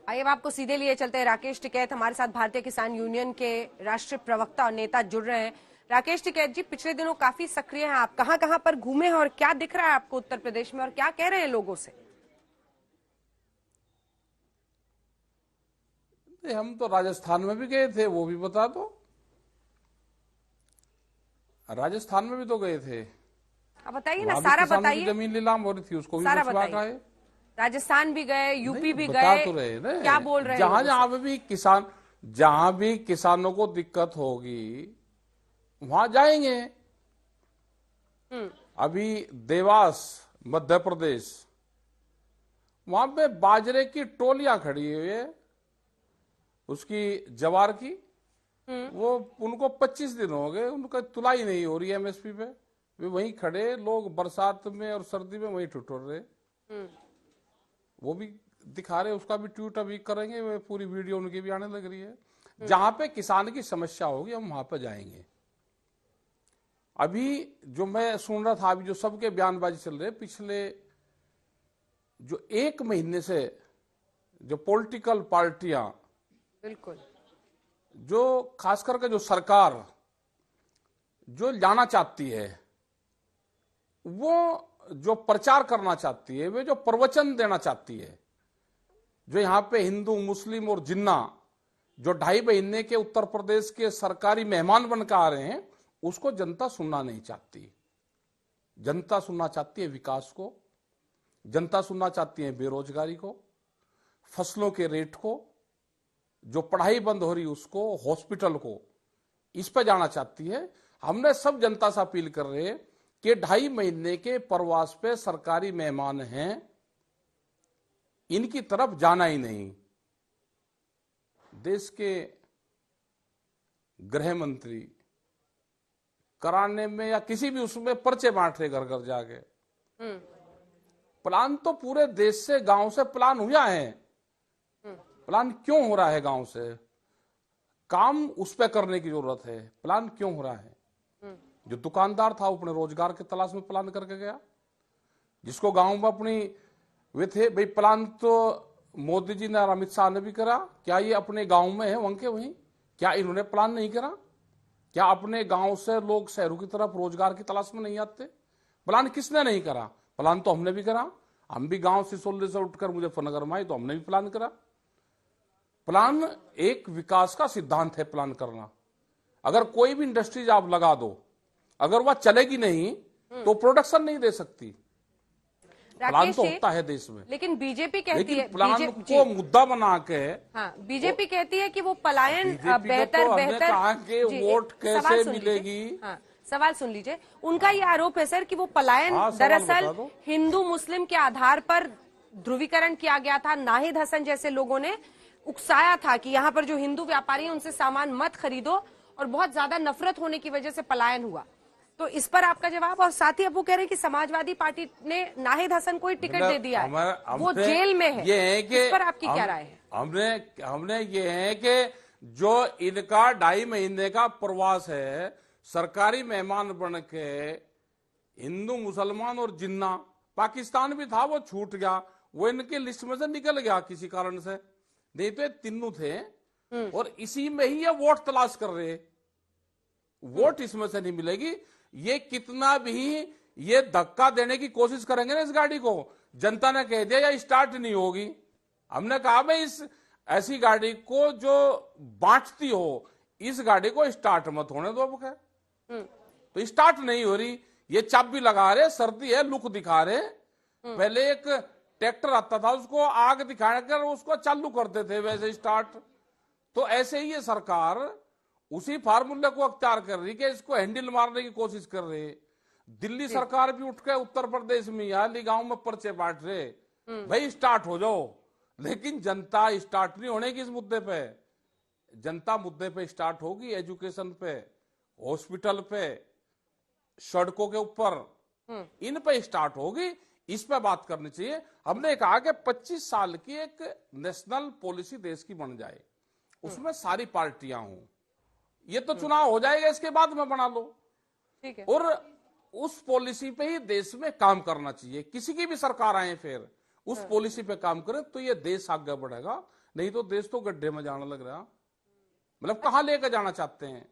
आइए अब आपको सीधे लिए चलते हैं। राकेश टिकैत हमारे साथ भारतीय किसान यूनियन के राष्ट्रीय प्रवक्ता और नेता जुड़ रहे हैं। राकेश टिकैत जी, पिछले दिनों काफी सक्रिय हैं आप, कहां कहां पर घूमे हैं और क्या दिख रहा है आपको उत्तर प्रदेश में और क्या कह रहे हैं लोगों से? हम तो राजस्थान में भी गए थे, वो भी बता दो। राजस्थान में भी तो गए थे, आप बताइए ना, वहां भी सारा किसानों की बताइए, जमीन नीलाम हो रही थी, उसको भी सारा मछुआ बताइए। गए। राजस्थान भी गए, यूपी भी बता गए, तो रहे ना, क्या बोल रहे हैं जहां लोगों जहां से? पे भी किसान, जहां भी किसानों को दिक्कत होगी वहां जाएंगे। अभी देवास मध्य प्रदेश, वहां पे बाजरे की टोलियां खड़ी हुई है, उसकी जवार की। वो उनको 25 दिन हो गए, उनका तुलाई नहीं हो रही है एमएसपी पे। वे वहीं खड़े, लोग बरसात में और सर्दी में वहीं ठिठुर रहे। वो भी दिखा रहे, उसका भी ट्वीट अभी करेंगे, वे पूरी वीडियो उनकी भी आने लग रही है। जहां पे किसान की समस्या होगी हम वहां पे जाएंगे। अभी जो मैं सुन रहा था, अभी जो सबके बयानबाजी चल रहे, पिछले जो 1 महीने से जो पॉलिटिकल पार्टियां, बिल्कुल, जो खास करके जो सरकार जो लाना चाहती है, वो जो प्रचार करना चाहती है, वे जो प्रवचन देना चाहती है, जो यहां पे हिंदू मुस्लिम और जिन्ना जो 2.5 महीने के उत्तर प्रदेश के सरकारी मेहमान बनकर आ रहे हैं, उसको जनता सुनना नहीं चाहती। जनता सुनना चाहती है विकास को, जनता सुनना चाहती है बेरोजगारी को, फसलों के रेट को, जो पढ़ाई बंद हो रही उसको, हॉस्पिटल को, इस पर जाना चाहती है। हमने सब जनता से अपील कर रहे हैं कि 2.5 महीने के प्रवास पे सरकारी मेहमान हैं, इनकी तरफ जाना ही नहीं। देश के गृह मंत्री कराने में या किसी भी उसमें पर्चे बांट रहे घर घर जाके। प्लान तो पूरे देश से, गांव से प्लान हुआ है। प्लान क्यों हो रहा है गांव से? काम उस पर करने की जरूरत है। प्लान क्यों हो रहा है? जो दुकानदार था वो अपने रोजगार की तलाश में प्लान करके गया। जिसको गांव में अपनी वे थे, भाई प्लान तो मोदी जी ने और अमित शाह ने भी करा, क्या ये अपने गांव में है वहीं के वहीं? क्या इन्होंने प्लान नहीं करा? क्या अपने गांव से लोग शहरों की तरफ रोजगार की तलाश में नहीं आते? प्लान किसने नहीं करा? प्लान तो हमने भी करा। हम भी गांव सिसोली से उठकर मुजफ्फरनगर में आए तो हमने भी प्लान करा। प्लान एक विकास का सिद्धांत है, प्लान करना। अगर कोई भी इंडस्ट्रीज आप लगा दो, अगर वह चलेगी नहीं तो प्रोडक्शन नहीं दे सकती। प्लान तो होता है देश में, लेकिन बीजेपी कहती है, प्लान को मुद्दा बना के, हाँ, बीजेपी कहती है कि वो पलायन बेहतर तो बेहतर कहा कि वोट कैसे मिलेगी। हाँ, सवाल सुन लीजिए। उनका ये आरोप है सर कि वो पलायन दरअसल हिंदू मुस्लिम के आधार पर ध्रुवीकरण किया गया था। नाहिद हसन जैसे लोगों ने उकसाया था कि यहाँ पर जो हिंदू व्यापारी हैं उनसे सामान मत खरीदो, और बहुत ज्यादा नफरत होने की वजह से पलायन हुआ। तो इस पर आपका जवाब? और साथ ही अब वो कह रहे हैं कि समाजवादी पार्टी ने नाहिद हसन को ही टिकट दे दिया है, वो जेल में है। ये है कि इस पर आपकी क्या राय है? हमने ये है कि जो इनका 2.5 महीने का प्रवास है, सरकारी मेहमान बन के हिंदू मुसलमान और जिन्ना, पाकिस्तान भी था वो छूट गया, वो इनके लिस्ट में से निकल गया किसी कारण से, नहीं तो ये तीनों थे। और इसी में ही ये वोट तलाश कर रहे। वोट इसमें से नहीं मिलेगी। ये कितना भी ये धक्का देने की कोशिश करेंगे ना इस गाड़ी को, जनता ने कह दिया या स्टार्ट नहीं होगी। हमने कहा भाई इस ऐसी गाड़ी को जो बांटती हो, इस गाड़ी को स्टार्ट मत होने दो। अब तो स्टार्ट नहीं हो रही, ये चाबी लगा रहे, सर्दी है लुक दिखा रहे। पहले एक ट्रैक्टर आता था, उसको आग दिखाकर उसको चालू करते थे, वैसे स्टार्ट। तो ऐसे ही ये सरकार उसी फार्मूले को अख्तियार कर रही कि इसको हैंडल मारने की कोशिश कर रहे। दिल्ली सरकार भी उठ के उत्तर प्रदेश में या गांव में पर्चे बांट रहे, भाई स्टार्ट हो जाओ। लेकिन जनता स्टार्ट नहीं होने की इस मुद्दे पे। जनता मुद्दे पे स्टार्ट होगी, एजुकेशन पे, हॉस्पिटल पे, सड़कों के ऊपर, इन पे स्टार्ट होगी। इस पे बात करनी चाहिए। हमने कहा कि 25 साल की एक नेशनल पॉलिसी देश की बन जाए, उसमें सारी पार्टियां हों। ये तो चुनाव हो जाएगा, इसके बाद में बना लो। ठीक है। और उस पॉलिसी पे ही देश में काम करना चाहिए। किसी की भी सरकार आए फिर उस पॉलिसी पे काम करे तो ये देश आगे बढ़ेगा। नहीं तो देश तो गड्ढे में जाने लग रहा। मतलब कहां लेकर जाना चाहते हैं?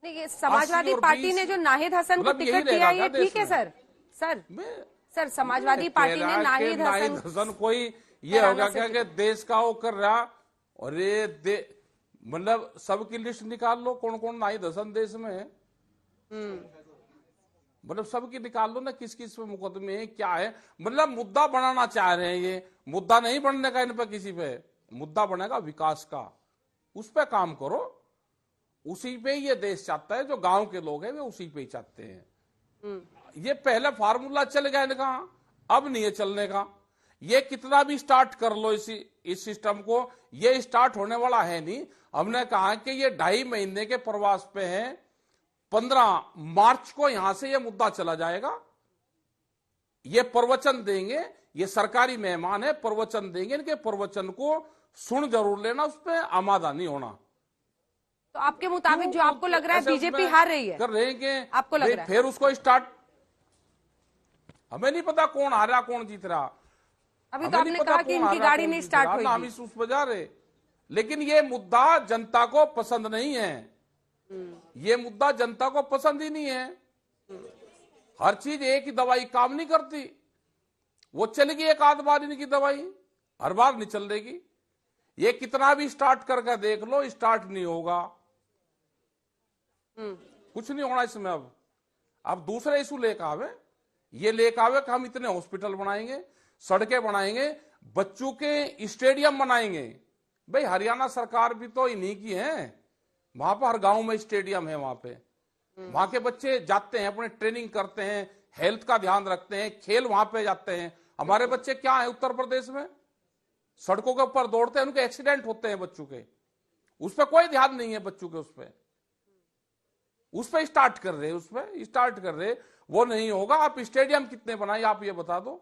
नहीं, ये समाजवादी 80 और पार्टी 20 ने जो नाहिद हसन को मतलब यही टिकट दिया, रहेगा ये क्या देश ठीक है में? सर? मैं सर, समाजवादी कह पार्टी रहा ने कि नाहिद नाहिद हसन हसन कोई ये हराना होगा से क्या कि देश का वो कर रहा, और ये मतलब सबकी लिस्ट निकाल लो कौन कौन नाहिद हसन देश में है। मतलब सबकी निकाल लो ना, किस किस पे मुकदमे है, क्या है। मतलब मुद्दा बनाना चाह रहे हैं, ये मुद्दा नहीं बनने का इन पे, किसी पे मुद्दा बनेगा विकास का, उस पे काम करो। उसी पे ये देश चाहता है, जो गांव के लोग हैं वे उसी पे ही चाहते हैं। ये पहले फार्मूला चल गया इनका, अब नहीं है चलने का। ये कितना भी स्टार्ट कर लो इस सिस्टम को, ये स्टार्ट होने वाला है नहीं। हमने कहा कि ये 2.5 महीने के प्रवास पे है, 15 मार्च को यहां से ये मुद्दा चला जाएगा। ये प्रवचन देंगे, ये सरकारी मेहमान है, प्रवचन देंगे, इनके प्रवचन को सुन जरूर लेना, उस पर आमादा नहीं होना। तो आपके मुताबिक जो आपको लग रहा है बीजेपी हार रही है, कर रहे हैं कि आपको लग रहा है? फिर उसको स्टार्ट, हमें नहीं पता कौन हारा कौन जीत रहा। अभी तो आपने कहा कि इनकी गाड़ी नहीं स्टार्ट हुई, हम इस उस बजा रहे, लेकिन ये मुद्दा जनता को पसंद नहीं है। ये मुद्दा जनता को पसंद ही नहीं है। हर चीज एक ही दवाई काम नहीं करती। वो चलेगी एक आध बार इनकी दवाई, हर बार नहीं चल देगी। ये कितना भी स्टार्ट करके देख लो, स्टार्ट नहीं होगा। कुछ नहीं होना इसमें। अब दूसरे इशू लेकर आवे, ये लेकर आवे कि हम इतने हॉस्पिटल बनाएंगे, सड़कें बनाएंगे, बच्चों के स्टेडियम बनाएंगे। भाई हरियाणा सरकार भी तो इन्हीं की है, वहां पर हर गांव में स्टेडियम है। वहां पे वहां के बच्चे जाते हैं, अपने ट्रेनिंग करते हैं, हेल्थ का ध्यान रखते हैं, खेल वहां पे जाते हैं। हमारे बच्चे क्या है उत्तर प्रदेश में, सड़कों के ऊपर दौड़ते हैं, उनके एक्सीडेंट होते हैं बच्चों के, उस पर कोई ध्यान नहीं है बच्चों के। उस पर स्टार्ट कर रहे, उस पर स्टार्ट कर रहे, वो नहीं होगा। आप स्टेडियम कितने बनाए आप ये बता दो।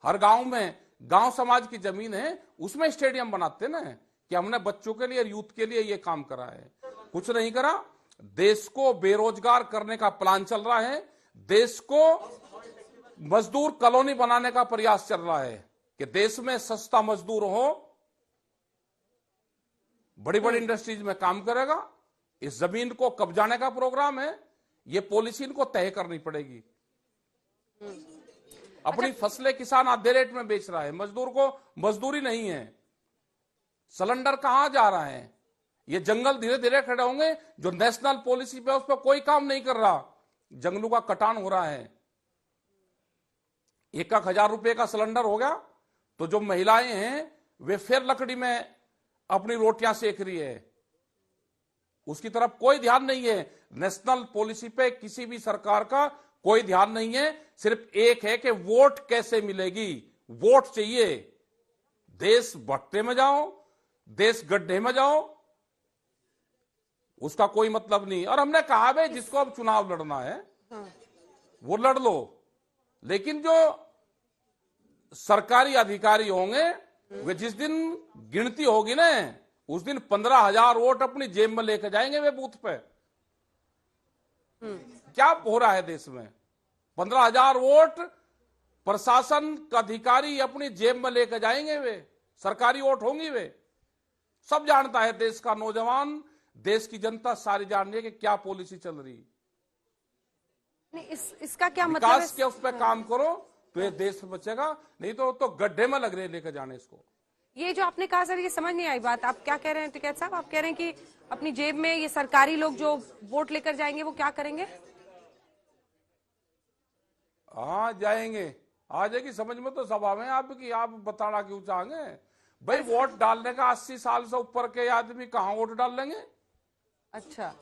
हर गांव में गांव समाज की जमीन है, उसमें स्टेडियम बनाते ना, कि हमने बच्चों के लिए, यूथ के लिए ये काम करा है। कुछ नहीं करा। देश को बेरोजगार करने का प्लान चल रहा है, देश को मजदूर कॉलोनी बनाने का प्रयास चल रहा है कि देश में सस्ता मजदूर हो, बड़ी बड़ी इंडस्ट्रीज में काम करेगा। इस जमीन को कब्जाने का प्रोग्राम है। ये पॉलिसी इनको तय करनी पड़ेगी। अपनी फसलें किसान आधे रेट में बेच रहा है, मजदूर को मजदूरी नहीं है। सिलेंडर कहां जा रहा है? ये जंगल धीरे धीरे खड़े होंगे। जो नेशनल पॉलिसी पे उस पर कोई काम नहीं कर रहा, जंगलों का कटान हो रहा है। 1,000 रुपए का सिलेंडर हो गया तो जो महिलाएं हैं वे फिर लकड़ी में अपनी रोटियां सेक रही है, उसकी तरफ कोई ध्यान नहीं है। नेशनल पॉलिसी पे किसी भी सरकार का कोई ध्यान नहीं है। सिर्फ एक है कि वोट कैसे मिलेगी, वोट चाहिए। देश भट्टे में जाओ, देश गड्ढे में जाओ, उसका कोई मतलब नहीं। और हमने कहा भाई जिसको अब चुनाव लड़ना है वो लड़ लो, लेकिन जो सरकारी अधिकारी होंगे वे जिस दिन गिनती होगी ना, उस दिन 15,000 वोट अपनी जेब में लेकर जाएंगे वे बूथ पे। क्या हो रहा है देश में? 15,000 वोट प्रशासन का अधिकारी अपनी जेब में लेकर जाएंगे, वे सरकारी वोट होंगी। वे सब जानता है, देश का नौजवान, देश की जनता सारी जान रही है कि क्या पॉलिसी चल रही है। नहीं, इसका क्या मतलब है? विकास के उस पर काम करो तो ये देश बचेगा, नहीं तो गड्ढे में लग रहे लेकर जाने इसको। ये जो आपने कहा सर, ये समझ नहीं आई बात। आप क्या कह रहे हैं टिकैत साहब? आप कह रहे हैं कि अपनी जेब में ये सरकारी लोग जो वोट लेकर जाएंगे वो क्या करेंगे? हाँ जाएंगे, आ जाएगी समझ में तो सब आवे आपकी। आप बताना क्यों चाहेंगे भाई? वोट डालने का 80 साल से ऊपर के आदमी कहाँ वोट डाल लेंगे? अच्छा।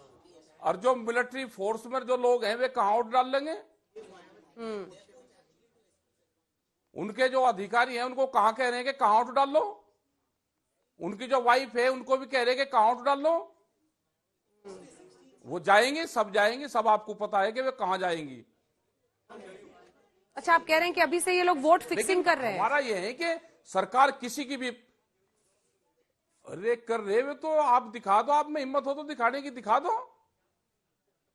और जो मिलिट्री फोर्स में जो लोग हैं वे कहाँ वोट डाल लेंगे? उनके जो अधिकारी हैं उनको कहाँ कह रहे हैं कि कहाँ वोट डाल लो? उनकी जो वाइफ है उनको भी कह रहे हैं कि कहाँ वोट डाल लो? वो जाएंगे, सब जाएंगे, सब आपको पता है कि वे कहाँ जाएंगी। अच्छा, आप कह रहे हैं कि अभी से ये लोग वोट फिक्सिंग कर रहे हैं? हमारा ये है कि सरकार किसी की भी अरे कर रहे वे तो आप दिखा दो, आप में हिम्मत हो तो दिखाने की दिखा दो।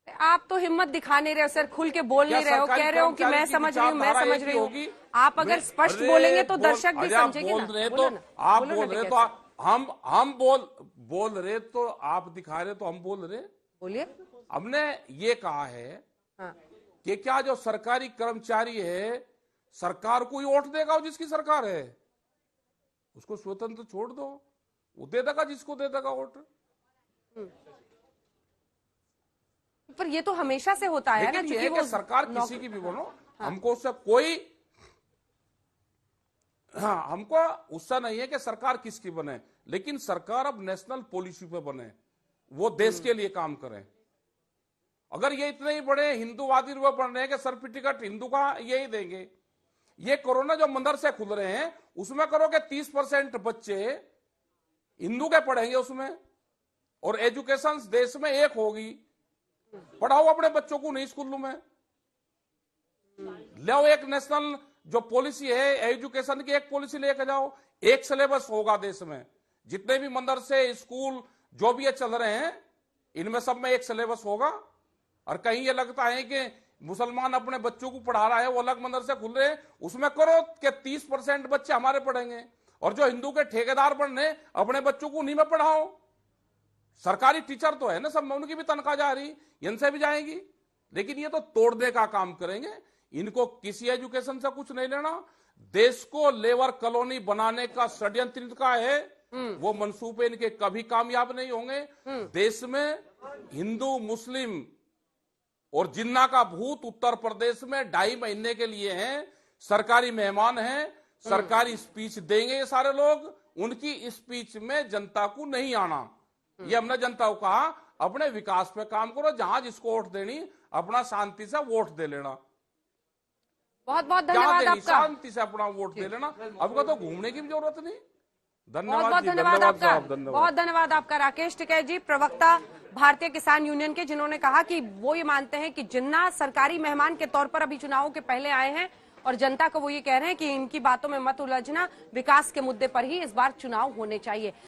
आप तो हिम्मत दिखा नहीं रहे हो सर, खुल के बोल नहीं रहे हो, कह रहे हो कि मैं समझ रही हूँ, मैं समझ रही हूँ। आप अगर स्पष्ट बोलेंगे तो दर्शक भी समझेंगे ना। तो आप बोल रहे तो हम बोल रहे तो आप दिखा रहे तो हम बोल रहे। बोलिए। हमने ये कहा है हाँ। कि क्या जो सरकारी कर्मचारी है सरकार को ही वोट देगा, जिसकी सरकार है उसको स्वतंत्र छोड़ दो, वो दे देगा जिसको दे देगा वोट। पर ये तो हमेशा से होता है ना, लेकिन ये क्योंकि है वो कि सरकार किसी की भी बनो, हमको उससे कोई, हाँ, हमको उससे नहीं है कि सरकार किसकी बने, लेकिन सरकार अब नेशनल पॉलिसी पे बने, वो देश के लिए काम करें। अगर ये इतने ही बड़े हिंदूवादी रूप बन रहे हैं कि सर्टिफिकेट हिंदू का यही देंगे, ये कोरोना जो मदरसे खुल रहे हैं उसमें करो कि 30% बच्चे हिंदू के पढ़ेंगे उसमें, और एजुकेशन देश में एक होगी, पढ़ाओ अपने बच्चों को नहीं स्कूलों में, ले एक नेशनल जो पॉलिसी है एजुकेशन की, एक पॉलिसी लेके जाओ, एक सिलेबस होगा देश में, जितने भी मदरसे स्कूल जो भी ये चल रहे हैं इनमें सब में एक सिलेबस होगा। और कहीं ये लगता है कि मुसलमान अपने बच्चों को पढ़ा रहा है, वो अलग मदरसे खुल रहे हैं, उसमें करो कि 30% बच्चे हमारे पढ़ेंगे, और जो हिंदू के ठेकेदार बन रहे अपने बच्चों को उन्हीं में पढ़ाओ। सरकारी टीचर तो है ना सब में, उनकी भी तनख्वाह जा रही, इनसे भी जाएगी, लेकिन ये तो तोड़ने का काम करेंगे। इनको किसी एजुकेशन से कुछ नहीं लेना, देश को लेबर कॉलोनी बनाने का षड्यंत्र इनका है, वो मंसूबे इनके कभी कामयाब नहीं होंगे। देश में हिंदू मुस्लिम और जिन्ना का भूत उत्तर प्रदेश में 2.5 महीने के लिए हैं, सरकारी मेहमान हैं, सरकारी स्पीच देंगे ये सारे लोग, उनकी स्पीच में जनता को नहीं आना। ये हमने जनता को कहा अपने विकास पे काम करो, जहां जिसको वोट देनी अपना शांति से वोट दे लेना, बहुत बहुत धन्यवाद आपका, शांति से अपना वोट दे लेना, अब तो घूमने की भी जरूरत नहीं। बहुत बहुत धन्यवाद आपका, बहुत धन्यवाद आपका राकेश टिकैत जी, प्रवक्ता भारतीय किसान यूनियन के, जिन्होंने कहा कि वो ये मानते हैं कि जिन्ना सरकारी मेहमान के तौर पर अभी चुनावों के पहले आए हैं, और जनता को वो ये कह रहे हैं कि इनकी बातों में मत उलझना, विकास के मुद्दे पर ही इस बार चुनाव होने चाहिए।